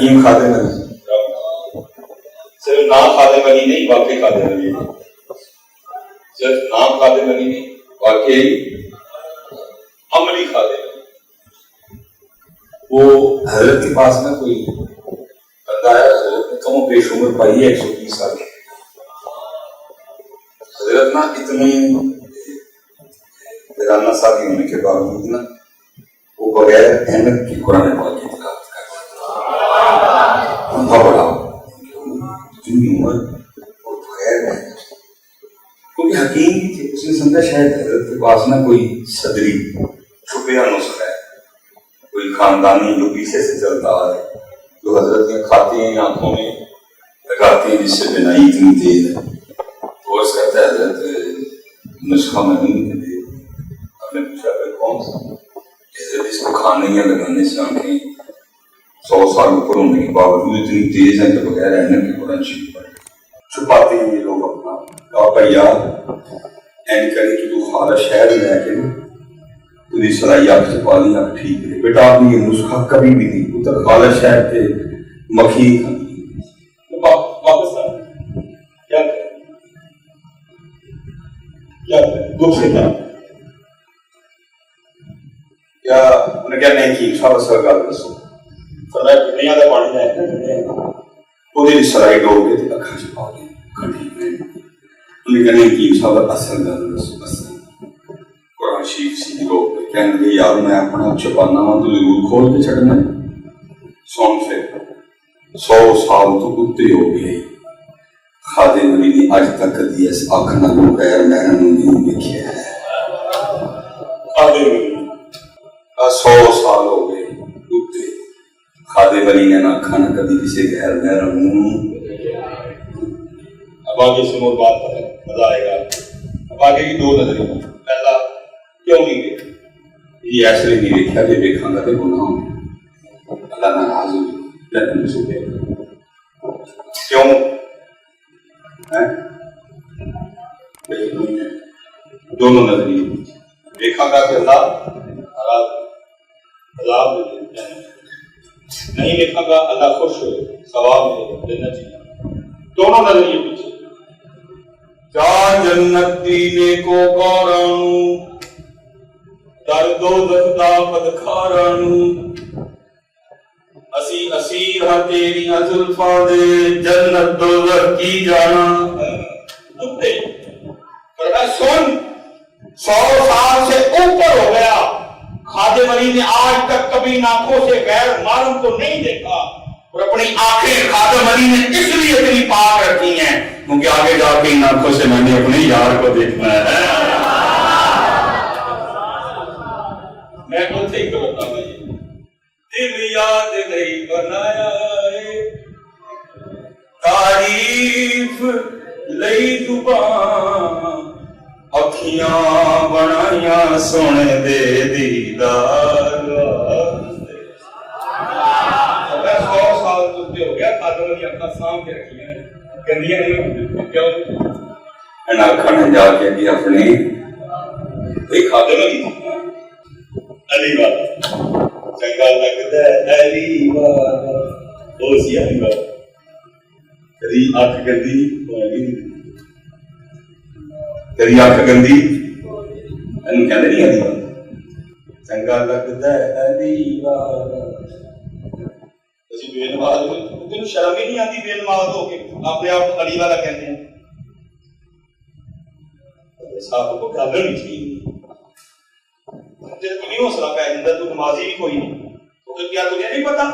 حکیم خادم علی صرف نام خادم علی نہیں، واقعی خادم علی نہیں، صرف نام خادم علی نہیں، واقعی عملی خادم علی۔ وہ حضرت کے پاس میں کوئی بندہ ہے، حضرت نے کم و بیش عمر پائی ہے 120 سال کی۔ حضرت نا اتنی ویرانہ سادی ہونے کے باوجود نا وہ بغیر احمد کی قرآن پاک کی تلاوت کرتے بڑا اتنی عمر اور بغیر محنت، کیونکہ حکیم بھی تھے، اس نے سمجھا شاید حضرت کے پاس نا کوئی صدری چھپیا نسخہ ہے، کوئی خاندانی جو پیچھے سے چلتا آ رہا ہے، جو حضرت نے کھاتے ہیں آنکھوں میں لگاتے ہیں، جس سے بنائی اتنی تیز ہے۔ تو اس کہتا ہے حضرت نسخہ میں نہیں دے۔ آپ نے پوچھا کہ کون سا؟ حضرت اس کو کھانے یا لگانے سے آنکھیں 100 سال اوپر ہونے کے باوجود اتنی تیز ہیں کہ بغیر احمد کے قرآن شریف پڑھے۔ چھپاتے ہیں یہ لوگ اپنا، کہا بھیا این کرے کہ تو خارا شہر لے کے پوری سلائی آپ سے پالی آپ ٹھیک ہے بیٹا، آپ نے یہ نسخہ کبھی بھی نہیں اتر خالہ شہر کے مکھی کھانی پاکستان کیا کریں، کیا کریں، دکھ سے کیا انہیں کیا نہیں کی سب اثر گل دسو فرمایا دنیا کا پانی ہے وہ سلائی ڈول کے اکھا چھپا دیں کھٹی انہیں کیا نہیں کی سب اثر گل دسو اثر قرآن شریف سی لوگ کہنے لگے یار میں اپنا چھپانا ہوں تو ضرور کھول کے چھڑنا ہے۔ سون سے 100 سال تو اتنے ہو گئے خادم علی نے اج تک کدی اس آخنا کو غیر محرم نہیں لکھیا ہے۔ خادم علی 100 سال ہو گئے اتنے خادم علی نے نہ کھانا کبھی کسی غیر محرم نہیں۔ اب آگے سنو بات مزہ آئے گا۔ اب آگے کی 2 نظریے، پہلا کیوں نہیں گئے، یہ ایسے نہیں دیکھا کہ دیکھا گا تو گناہ ہوں اللہ ناراض ہو لیکن سوچے کیوں دونوں نظریے دیکھا گا کہ اللہ عذاب نہیں دیکھا گا اللہ خوش ہوئے ثواب دینا چاہیے، دونوں نظریے پیچھے۔ چار جنت دینے کو کورانو در دوزخ دا بدکارانو اسی اسیر ہاں تیری زلفاں دے جنت دوزخ کی جانا دکھتے فرمایا سن 100 سال سے اوپر ہو گیا، خادم علی نے آج تک کبھی آنکھوں سے غیر معلوم کو نہیں دیکھا، اور اپنی آنکھیں خادم علی نے اس لیے اتنی پاک رکھی ہیں کیونکہ آگے جا کے ان آنکھوں سے میں نے اپنے یار کو دیکھنا ہے۔ میں خود سے ہی کرتا ہوں دل یاد نہیں بنایا تعریف لئی زبان اکھیاں بنائیاں سونے دے دیدار 100 سال تو ہو گیا خادم علی اپنا سام کے رکھی ہیں گندیاں نہیں کیوں ان آنکھوں نے جا کے بھی اپنی کوئی خادم علی علی والا چنگا لگتا ہے علی والا وہ سی علی والا کدی آنکھ گندی تیری آنکھ گندی ان کہنے نہیں علی والا چنگا لگتا ہے علی والا اسی بے نماز تین شرم ہی نہیں آتی بے نماز ہو کے اپنے آپ علی والا کہتے ہیں صاحب کو قدر نہیں تھی تیرے کو نہیں حوصلہ پہ اندر تو نمازی بھی کوئی نہیں تو کیا تجھے نہیں پتا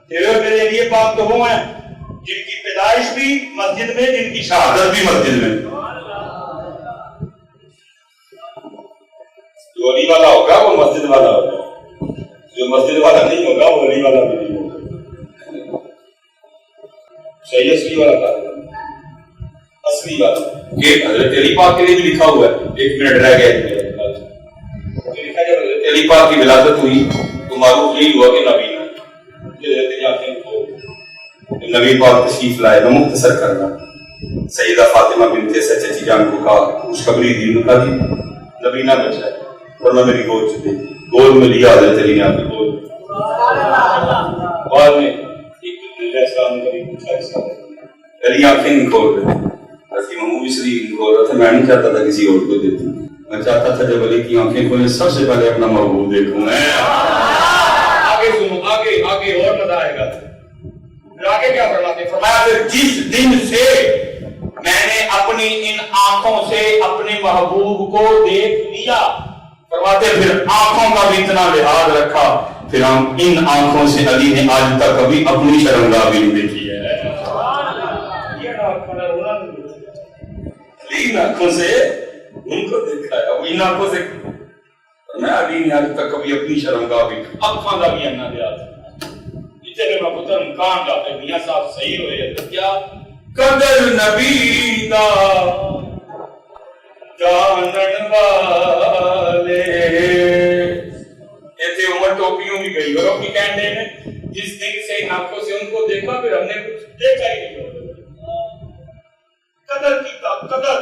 تیرے اور میرے لیے پاک تو وہ ہیں جن کی پیدائش بھی مسجد میں جن کی شہادت بھی مسجد میں جو علی والا ہوگا وہ مسجد والا ہوگا جو مسجد والا نہیں ہوگا وہ علی والا بھی نہیں ہوگا صحیح اصلی والا کہا اصلی والا کہ حضرت علی پاک کے لیے بھی لکھا ہوا ہے 1 منٹ رہ گیا لکھا جب حضرت علی پاک کی ولادت ہوئی تو معروف یہی ہوا کہ نبی نبی پاک تشریف لائے میں مختصر کرنا سیدہ فاطمہ بنت اسد چچی جان کو کہا خوشخبری دی انہوں نے کہا جی نبی نہ بچا ہے ورنہ میری گود چلے گود میں لیا حضرت علی نے آپ کی گود بعد میں ایک پہلی آنکھیں نہیں کھول رہے حضرت محمود بصری کھول رہا تھا. میں نہیں چاہتا تھا کسی اور کو دیکھوں. میں چاہتا تھا جب علی کی آنکھیں کھولیں سب سے پہلے اپنا محبوب دیکھوں. میں آگے سنو، آگے آگے اور مزہ آئے گا. پھر آگے کیا فرماتے ہیں؟ فرمایا پھر جس دن سے میں نے اپنی ان آنکھوں سے اپنے محبوب کو دیکھ لیا، فرماتے پھر آنکھوں کا بھی اتنا لحاظ رکھا، پھر ہم ان آنکھوں سے علی نے آج تک کبھی اپنی شرمگاہ بھی نہیں دیکھی ہے. ان آنکھوں سے ان کو دیکھا ہے. اب ان آنکھوں سے میں علی نے آج تک کبھی اپنی شرمگاہ بھی اکھاں دا بھی نہ دیا. جتنے میں پتر مکان جاتے میاں صاحب صحیح ہوئے تو کیا قدر نبی دا جانن والے. ایسے عمر ٹوپیوں بھی گئی اور اپنی کہنے نے جس دن سے ان آنکھوں سے ان کو دیکھا پھر ہم نے کچھ دیکھا ہی نہیں. قدر کی قدر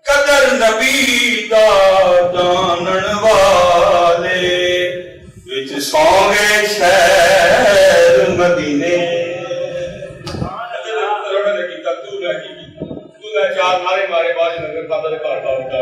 قدر نبی دا جانن والے وچ سونے شہر مدینے. چار مارے مارے باز نگر قدر گھاٹا اٹھا